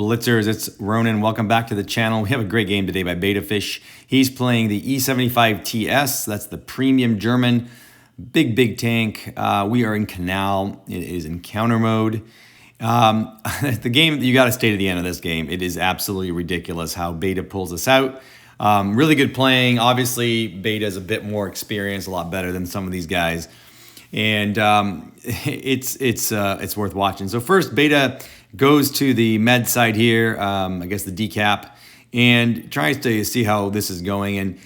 Blitzers, it's Ronan. Welcome back to the channel. We have a great game today by BettaFish. He's playing the E75 TS. That's the premium German. Big tank. We are in Canal. It is in counter mode. The game, you got to stay to the end of this game. It is absolutely ridiculous how Beta pulls us out. Really good playing. Obviously, Beta is a bit more experienced, a lot better than some of these guys. And it's worth watching. So first, Beta goes to the med side here, I guess the decap, and tries to see how this is going. And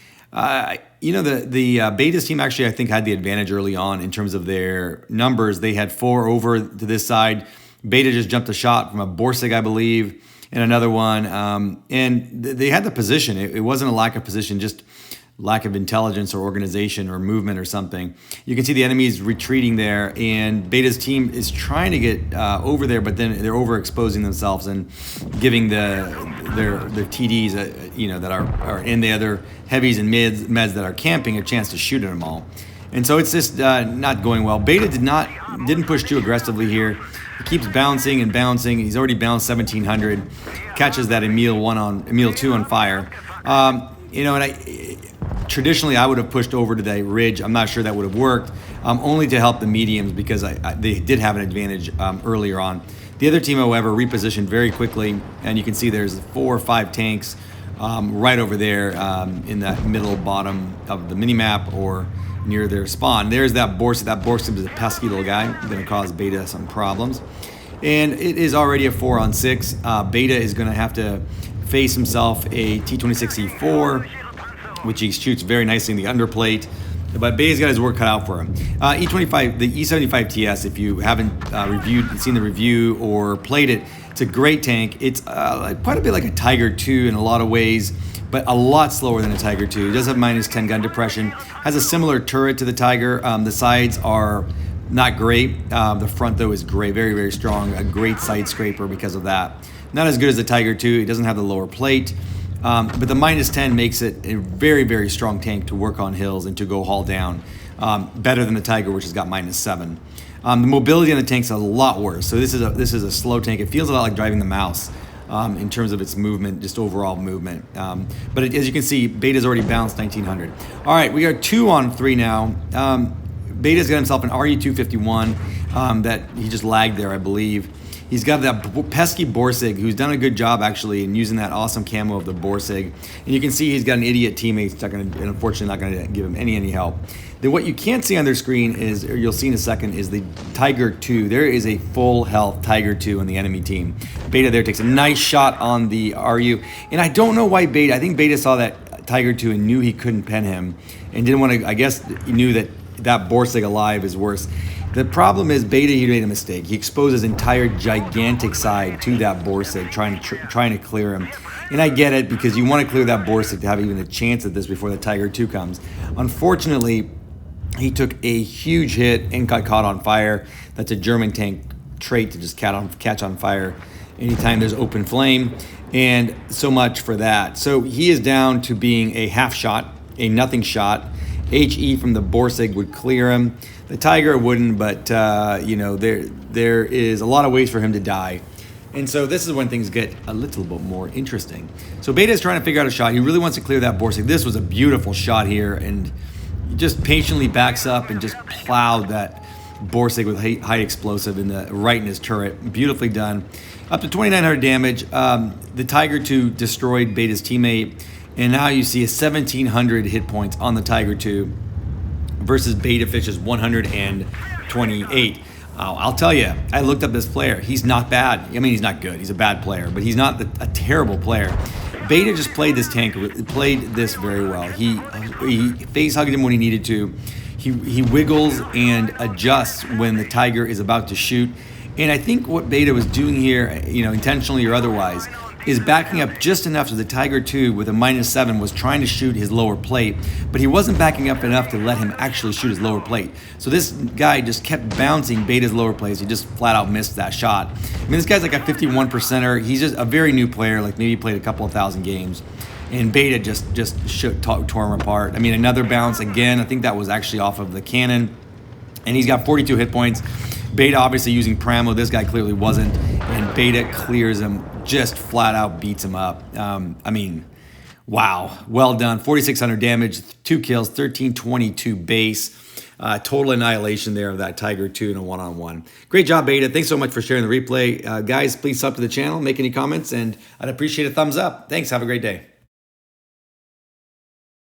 the Beta's team actually, I think, had the advantage early on in terms of their numbers. They had 4 over to this side. Beta just jumped a shot from a Borsig, I believe, and another one. And they had the position. It wasn't a lack of position, just lack of intelligence or organization or movement or something. You can see the enemies retreating there, and Beta's team is trying to get over there, but then they're overexposing themselves and giving their TDs, that are in the other heavies and meds that are camping a chance to shoot at them all. And so it's just not going well. Beta didn't push too aggressively here. He keeps bouncing and bouncing. He's already bounced 1700, catches that Emil 2 on fire. Traditionally, I would have pushed over to the ridge. I'm not sure that would have worked, only to help the mediums because they did have an advantage earlier on. The other team, however, repositioned very quickly, and you can see there's 4 or 5 tanks right over there in that middle bottom of the minimap or near their spawn. There's that Borsig. That Borsig is a pesky little guy, going to cause Beta some problems. And it is already a 4-on-6. Beta is going to have to face himself a T26E4, which he shoots very nicely in the underplate. But Beta's got his work cut out for him. The E75 TS, if you haven't seen the review or played it, it's a great tank. It's quite a bit like a Tiger II in a lot of ways, but a lot slower than a Tiger II. It does have -10 gun depression. Has a similar turret to the Tiger. The sides are not great. The front, though, is great. Very strong. A great side scraper because of that. Not as good as the Tiger II. It doesn't have the lower plate. But the -10 makes it a very strong tank to work on hills and to go haul down. Better than the Tiger, which has got -7. The mobility on the tank's a lot worse. So this is a slow tank. It feels a lot like driving the mouse in terms of its movement, just overall movement. But as you can see, Beta's already bounced 1900. All right, we are 2-on-3 now. Beta's got himself an RU-251 that he just lagged there, I believe. He's got that pesky Borsig, who's done a good job, actually, in using that awesome camo of the Borsig. And you can see he's got an idiot teammate who's unfortunately not going to give him any help. Then what you can't see on their screen is, or you'll see in a second, is the Tiger II. There is a full health Tiger II on the enemy team. Beta there takes a nice shot on the RU. And I don't know why Beta, I think Beta saw that Tiger II and knew he couldn't pen him and didn't want to, I guess he knew that Borsig alive is worse. The problem is Beta, he made a mistake. He exposed his entire gigantic side to that Borsig, trying to clear him. And I get it, because you want to clear that Borsig to have even a chance at this before the Tiger II comes. Unfortunately, he took a huge hit and got caught on fire. That's a German tank trait, to just catch on fire anytime there's open flame. And so much for that. So he is down to being a half shot, a nothing shot. HE from the Borsig would clear him. The Tiger wouldn't, but there is a lot of ways for him to die. And so this is when things get a little bit more interesting. So Beta is trying to figure out a shot. He really wants to clear that Borsig. This was a beautiful shot here, and he just patiently backs up and just plowed that Borsig with high explosive right in his turret. Beautifully done. Up to 2,900 damage. The Tiger II destroyed Beta's teammate. And now you see a 1,700 hit points on the Tiger II versus BettaFish's 128. I'll tell you, I looked up this player. He's not bad. I mean, he's not good. He's a bad player, but he's not a terrible player. Beta just played this very well. He face hugged him when he needed to. He wiggles and adjusts when the Tiger is about to shoot. And I think what Beta was doing here, intentionally or otherwise, is backing up just enough so the Tiger II with a -7 was trying to shoot his lower plate, but he wasn't backing up enough to let him actually shoot his lower plate. So this guy just kept bouncing Beta's lower plates. He just flat out missed that shot. I mean, this guy's like a 51%er. He's just a very new player, like maybe played a couple of thousand games. And Beta just tore him apart. I mean, another bounce again. I think that was actually off of the cannon. And he's got 42 hit points. Beta obviously using Pramo. This guy clearly wasn't. And Beta clears him just flat out beats him up. I mean, wow, well done. 4,600 damage, 2 kills, 1322 base. Total annihilation there of that Tiger 2 in a one-on-one. Great job, Beta. Thanks so much for sharing the replay. Guys, please sub to the channel, make any comments, and I'd appreciate a thumbs up. Thanks. Have a great day.